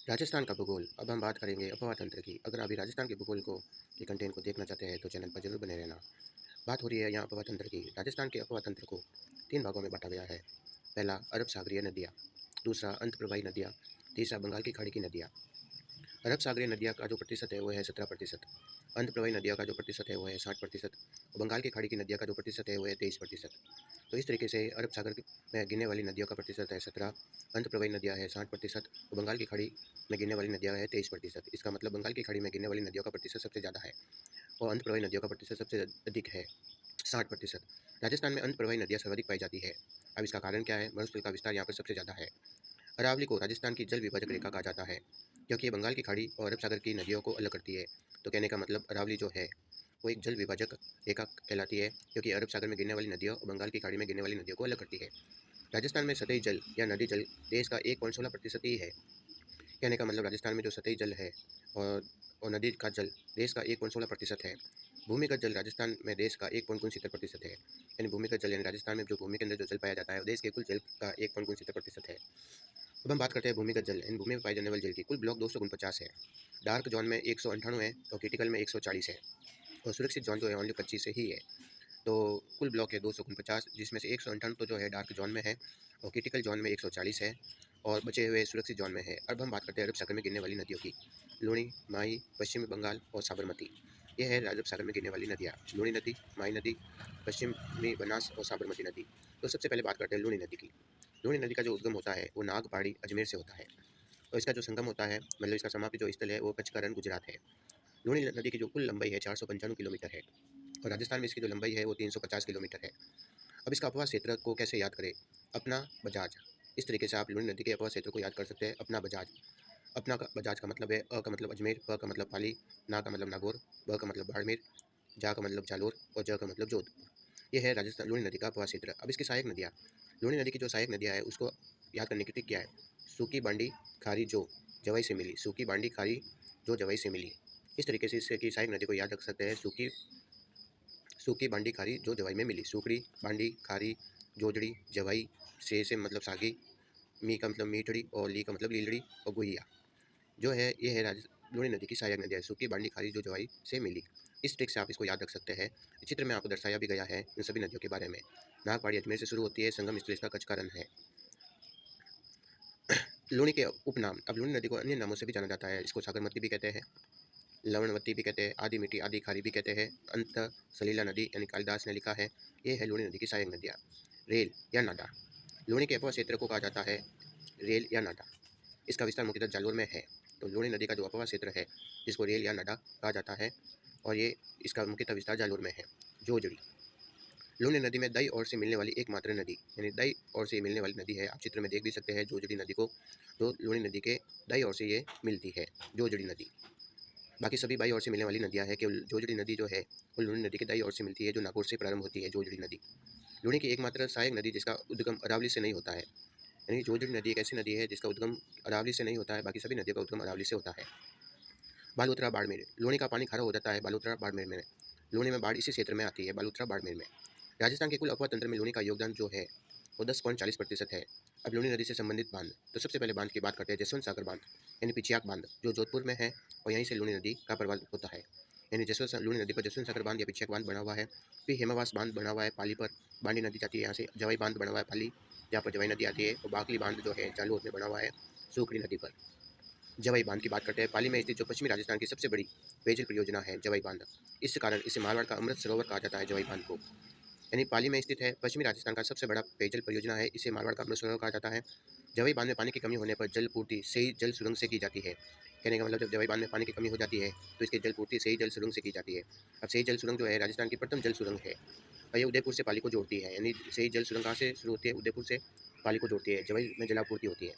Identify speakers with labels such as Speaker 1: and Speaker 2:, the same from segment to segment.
Speaker 1: राजस्थान का भूगोल। अब हम बात करेंगे अपवा तंत्र की। अगर अभी राजस्थान के भूगोल को के कंटेंट को देखना चाहते हैं तो चैनल पर जरूर बने रहना। बात हो रही है यहाँ अपवा तंत्र की। राजस्थान के अपवा तंत्र को तीन भागों में बांटा गया है। पहला अरब सागरीय नदियाँ, दूसरा अंत प्रवाही नदियाँ, तीसरा बंगाल की खाड़ी की नदियाँ। अरब सागरीय नदियाँ का जो प्रतिशत है वो है 17%। अंत प्रवाही नदियों का जो प्रतिशत है वो है 60%। और बंगाल की खाड़ी की नदियों का जो प्रतिशत है वो है 23%। तो इस तरीके से अरब सागर में गिरने वाली नदियों का प्रतिशत है 17, अंत प्रवाही नदियाँ है 60% और बंगाल की खाड़ी में गिरने वाली नदियाँ है 23%। इसका मतलब बंगाल की खाड़ी में गिरने वाली नदियों का प्रतिशत सबसे ज़्यादा है और अंत प्रवाही नदियों का प्रतिशत सबसे अधिक है, 60%। राजस्थान में अंत प्रवाही नदियाँ सर्वाधिक पाई जाती है। अब इसका कारण क्या है? मरुस्थल का विस्तार यहाँ पर सबसे ज़्यादा है। अरावली को राजस्थान की जल विभाजक रेखा कहा जाता है क्योंकि ये बंगाल की खाड़ी और अरब सागर की नदियों को अलग करती है। तो कहने का मतलब अरावली जो है वो एक जल विभाजक रेखा कहलाती है क्योंकि अरब सागर में गिरने वाली नदियों और बंगाल की खाड़ी में गिरने वाली नदियों को अलग करती है। राजस्थान में सतही जल या नदी जल देश का 1.16% ही है। कहने का मतलब राजस्थान में जो सतही जल है और नदी का जल देश का 1.16% है। भूमिगत जल राजस्थान में देश का 1.69% है। यानी भूमिगत जल यानी राजस्थान में जो भूमि के अंदर जो जल पाया जाता है वो देश के कुल जल का 1.69% है। अब हम बात करते हैं भूमिगत जल। इन भूमि में पाए जाने वाले जल की कुल ब्लॉक 249 है। डार्क जोन में 198 है और क्रिटिकल में 140 है और सुरक्षित जोन जो है ओनली 25 से ही है। तो कुल ब्लॉक है 249, जिसमें से 198 तो जो है डार्क जोन में है और क्रिटिकल जोन में 140 है और बचे हुए सुरक्षित जोन में है। अब हम बात करते हैं अरब सागर में गिरने वाली नदियों की। लूणी, माही, पश्चिमी बंगाल और साबरमती। ये है अरब सागर में गिरने वाली नदियाँ। लूणी नदी, माही नदी, पश्चिमी बनास और साबरमती नदी। तो सबसे पहले बात करते हैं लूणी नदी की। लूणी नदी का जो उद्गम होता है वो नाग पहाड़ी अजमेर से होता है और इसका जो संगम होता है मतलब इसका समाप्ति जो स्थल है वो कचकरण गुजरात है। लूणी नदी की जो कुल लंबाई है 495 किलोमीटर है और राजस्थान में इसकी जो लंबाई है वो 350 किलोमीटर है। अब इसका अपवाह क्षेत्र को कैसे याद करें? अपना बजाज। इस तरीके से आप लूणी नदी के अपवाह क्षेत्र को याद कर सकते हैं। अपना बजाज। अपना का बजाज का मतलब है अ का मतलब अजमेर, प का मतलब पाली, ना का मतलब नागौर, ब का मतलब बाड़मेर, जा का मतलब जालोर और ज का मतलब जोधपुर। ये है राजस्थान लूणी नदी का अपवाह क्षेत्र। अब इसकी सहायक नदियाँ। लूणी नदी की जो सहायक नदियाँ है उसको याद करने की ट्रिक क्या है? सूखी बांडी खारी जो जवाई से मिली, सूखी बांडी खारी जो जवाई से मिली। इस तरीके से इसकी सहायक नदी को याद रख सकते हैं। सूखी सूखी बांडी खारी जो जवाई में मिली। सूखड़ी बांडी खारी जोजड़ी जवाई से मतलब सागी, मी का मतलब मीठड़ी और ली का मतलब लीलड़ी और गुहिया जो है ये है लूणी नदी की सहायक नदियाँ। सूखी बांडी खारी जो जवाई से मिली। इस ट्रिक से आप इसको याद रख सकते हैं। चित्र में आपको दर्शाया भी गया है इन सभी नदियों के बारे में। नागपाड़ी अजमेर से शुरू होती है, संगम स्थल इसका कचकारण है। लूणी के उपनाम। अब लूणी नदी को अन्य नामों से भी जाना जाता है। इसको सागरमती भी कहते हैं, लवणवती भी कहते हैं, आदि मिट्टी आदि खारी भी कहते हैं, अंत सलीला नदी यानी कालिदास ने लिखा है। ये है लूणी नदी की सहायक नदियाँ। रेल या नाडा। लूणी के अपवाह क्षेत्र को कहा जाता है रेल या नाडा। इसका विस्तार मुख्यतः जालोर में है। तो लूणी नदी का जो अपवाह क्षेत्र है जिसको रेल या नाडा कहा जाता है और ये इसका मुख्यतः विस्तार जालोर में है। जोजड़ी। लूणी नदी में दाई ओर से मिलने वाली एकमात्र नदी यानी दाई ओर से मिलने वाली नदी है। आप चित्र में देख भी सकते हैं जोजड़ी नदी को। तो लूणी नदी के दाई ओर से ये मिलती है जोजड़ी नदी। बाकी सभी बाई ओर से मिलने वाली नदियाँ हैं, केवल जोजड़ी नदी जो है वो लूणी नदी के दाई ओर से मिलती है जो नागौर से प्रारंभ होती है जोजड़ी नदी। लूणी की एकमात्र सहायक नदी जिसका उद्गम अरावली से नहीं होता है। यानी जोजड़ी नदी एक ऐसी नदी है जिसका उद्गम अरावली से नहीं होता है, बाकी सभी नदियों का उद्गम अरावली से होता है। बालोतरा बाड़मेर। लूणी का पानी खारा हो जाता है बालोतरा बाड़मेर में। लूणी में बाढ़ इसी क्षेत्र में आती है, बालोतरा बाड़मेर में। राजस्थान के कुल अपवा तंत्र में लूणी का योगदान जो है वो 10.40% है। अब लूणी नदी से संबंधित बांध। तो सबसे पहले बांध की बात करते हैं जसवंत सागर बांध यानी पिछियाक बांध जो जोधपुर में है और यहीं से लूणी नदी का प्रवाह होता है। यानी जसवंत लूणी नदी पर जसवंत सागर बांध या पिछियाक बांध बना हुआ है। फिर हेमावास बांध बना हुआ है पाली पर। बांडी नदी जाती है यहाँ से। जवाई बांध बना हुआ है पाली जहाँ पर जवाई नदी आती है और बाकली बांध जो है जालोर में बना हुआ है सूखड़ी नदी पर। जवाई बांध की बात करते हैं। पाली में स्थित जो पश्चिमी राजस्थान की सबसे बड़ी पेयजल परियोजना है जवाई बांध। इस कारण इसे मारवाड़ का अमृत सरोवर कहा जाता है जवाई बांध को। यानी पाली में स्थित है, पश्चिमी राजस्थान का सबसे बड़ा पेयजल परियोजना है, इसे मारवाड़ का अमृत सरोवर कहा जाता है। जवाई बांध में पानी की कमी होने पर जल पूर्ति सही जल सुरंग से की जाती है। कहने का मतलब जब जवाई बांध में पानी की कमी हो जाती है तो इसकी जल पूर्ति सही जल सुरंग से की जाती है। अब सही जल सुरंग जो है राजस्थान की प्रथम जल सुरंग है और ये उदयपुर से पाली को जोड़ती है। यानी सही जल सुरंग कहाँ से शुरू होती है? उदयपुर से पाली को जोड़ती है। जवाई में जलापूर्ति होती है।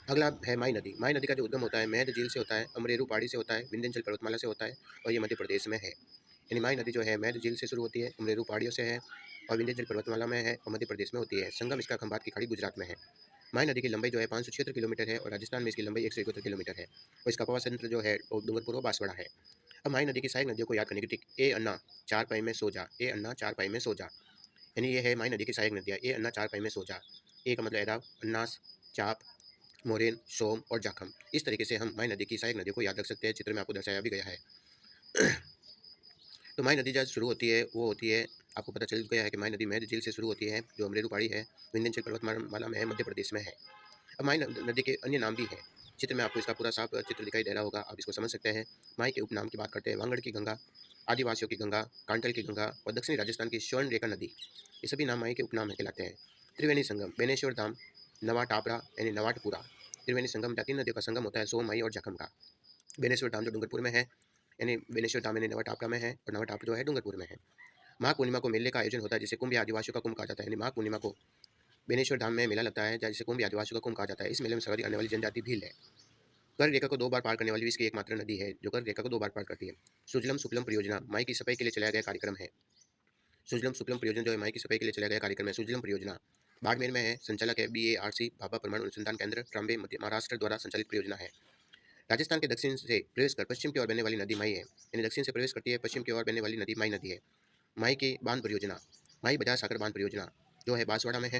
Speaker 1: अगला है माई नदी। माई नदी का जो उद्गम होता है मेहद झील से होता है, अमरेरू पहाड़ी से होता है, विंध्याचल पर्वतमाला से होता है और ये मध्य प्रदेश में है। यानी माई नदी जो है मेहद झील से शुरू होती है, अमरेरू पहाड़ियों से है और विंध्याचल पर्वतमाला में है और मध्य प्रदेश में होती है। संगम इसका खंभात की खाड़ी गुजरात में है। माई नदी की लंबाई जो है 576 किलोमीटर है और राजस्थान में इसकी लंबाई 171 किलोमीटर है और इसका प्रवाह तंत्र जो है वो डूंगरपुर और बांसवाड़ा है। अब माई नदी की सहायक नदियों को याद करने की ट्रिक। ए अन्ना चार पाई में सो जा। ए अन्ना चार पाई में सो जा। यानी ये है माई नदी की सहायक नदियाँ। ए अन्ना चार पाई में सो जा। ए का मतलब एराव, अन्नास, चाप, मोरेन, सोम और जाखम। इस तरीके से हम माई नदी की सहायक नदियों को याद रख सकते हैं। चित्र में आपको दर्शाया भी गया है। तो माई नदी जहाँ शुरू होती है वो होती है, आपको पता चल गया है कि माई नदी मेहंद झील से शुरू होती है, जो अमलेरू पहाड़ी है, विंध्याचल पर्वतमाला में है, मध्य प्रदेश में है। अब माई नदी के अन्य नाम भी हैं। चित्र में आपको इसका पूरा साफ चित्र दिखाई दे रहा होगा, आप इसको समझ सकते हैं। माई के उपनाम की बात करते हैं, वांगड़ की गंगा, आदिवासियों की गंगा, कांटल की गंगा और दक्षिणी राजस्थान की स्वर्ण रेखा नदी। ये सभी नाम माई के उपनाम कहलाते हैं। त्रिवेणी संगम, बेनेश्वर धाम, नवा टापरा यानी नवाटपुरा। त्रिवेणी संगम जहाँ तीन नदियों का संगम होता है, सोम, मई और जखम का। बेनेश्वर धाम जो डूंगरपुर में है, यानी बेनेश्वर धाम यानी नवा टापरा में है, और नवा टापरा जो है डूंगरपुर में है। माघ पूर्णिमा को मेले का आयोजन होता है, जिसे कुंभ या आदिवासियों का कुंभ कहा जाता है। यानी माघ पूर्णिमा को बेनेश्वर धाम में मेला लगता है, जिसे कुंभ या आदिवासियों का कुंभ कहा जाता है। इस मेले में सर्वाधिक आने वाली जनजाति भील है। कर्क रेखा को 2 बार पार करने वाली विश्व की एकमात्र नदी है, जो कर्क रेखा को 2 बार पार करती है। सुजलम सुफलम परियोजना माई की सफाई के लिए चलाया गया कार्यक्रम है। सुजलम सुफलम परियोजना जो है माई की सफाई के लिए चलाया गया कार्यक्रम है। सुजलम परियोजना बाड़मेर में है, संचालक है BARC भाभा परमाणु अनुसंधान केंद्र, ट्राम्बे, मध्य महाराष्ट्र द्वारा संचालित परियोजना है। राजस्थान के दक्षिण से प्रवेश कर पश्चिम की ओर बहने वाली नदी माई है, यानी दक्षिण से प्रवेश करती है, पश्चिम की ओर बहने वाली नदी माई नदी है। माई की बांध परियोजना, माई बजाज सागर बांध परियोजना जो है बांसवाड़ा में है।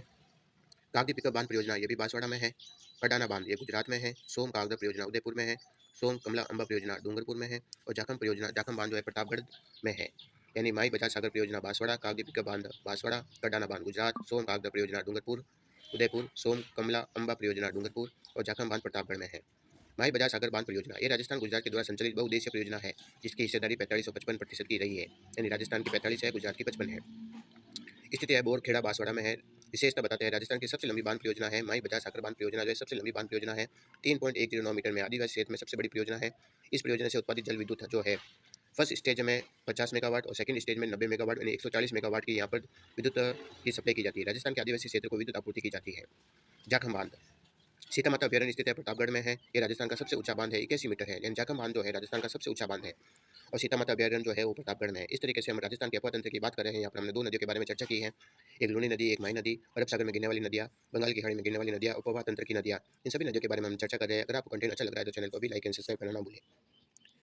Speaker 1: कागदी पिकअप बांध परियोजना ये भी बांसवाड़ा में है। कडाना बांध ये गुजरात में है। सोम कागदा परियोजना उदयपुर में है। सोम कमला अम्बा परियोजना डूंगरपुर में है। और जाखम परियोजना जाखम बांध जो है प्रतापगढ़ में है। यानी माई बजाज सागर परियोजना बांसवाड़ा, कागदी पिकअप बांध बांसवाड़ा, कडाना बांध गुजरात, सोम कागदा परियोजना डूंगरपुर उदयपुर, सोम कमला अम्बा परियोजना डूंगरपुर और जाखम बांध प्रतापगढ़ में है। माई बजाज सागर बांध परियोजना ये राजस्थान गुजरात के द्वारा संचालित बहुउद्देशीय परियोजना है, जिसकी हिस्सेदारी 4555% की रही है। यानी राजस्थान की 45 है, गुजरात की 55 है। स्थिति है बोरखेड़ा बांसवाड़ा में है। विशेषता बताते हैं, राजस्थान की सबसे लंबी बांध परियोजना है माई बजाज सागर बांध परियोजना, जो है सबसे लंबी बांध परियोजना है। 3.109 मीटर में आदिवासी क्षेत्र में सबसे बड़ी परियोजना है। इस परियोजना से उत्पादित जल विद्युत जो है फर्स्ट स्टेज में 50 मेगावाट और सेकंड स्टेज में 90 मेगावाट यानी 140 मेगावाट की यहाँ पर विद्युत की सप्लाई की जाती है। राजस्थान के आदिवासी क्षेत्र को विद्युत आपूर्ति की जाती है। जाखम बांध सीता माता अभ्यारण्य स्थित है, प्रतापगढ़ में है। ये राजस्थान का सबसे ऊंचा बांध है, 81 मीटर है। यानी जाखम बांध जो है राजस्थान का सबसे ऊंचा बांध है। और सीता माता अभ्यारण्य जो है वो प्रतापगढ़ में है। इस तरीके से हम राजस्थान के अफवाह तंत्र की बात कर रहे हैं। यहाँ पर हमने 2 नदियों के बारे में चर्चा की है, एक लूनी नदी, एक माई नदी, अरब सागर में गिरने वाली नदियाँ, बंगाल की खाड़ी में गिरने वाली नदियाँ, उपवा तंत्र की नदियाँ। इन सभी नदियों के बारे में हम चर्चा कर रहे हैं। अगर आपको कंटेंट अच्छा लग रहा है तो चैनल को भी लाइक एंड सब्सक्राइब करना ना भूलें।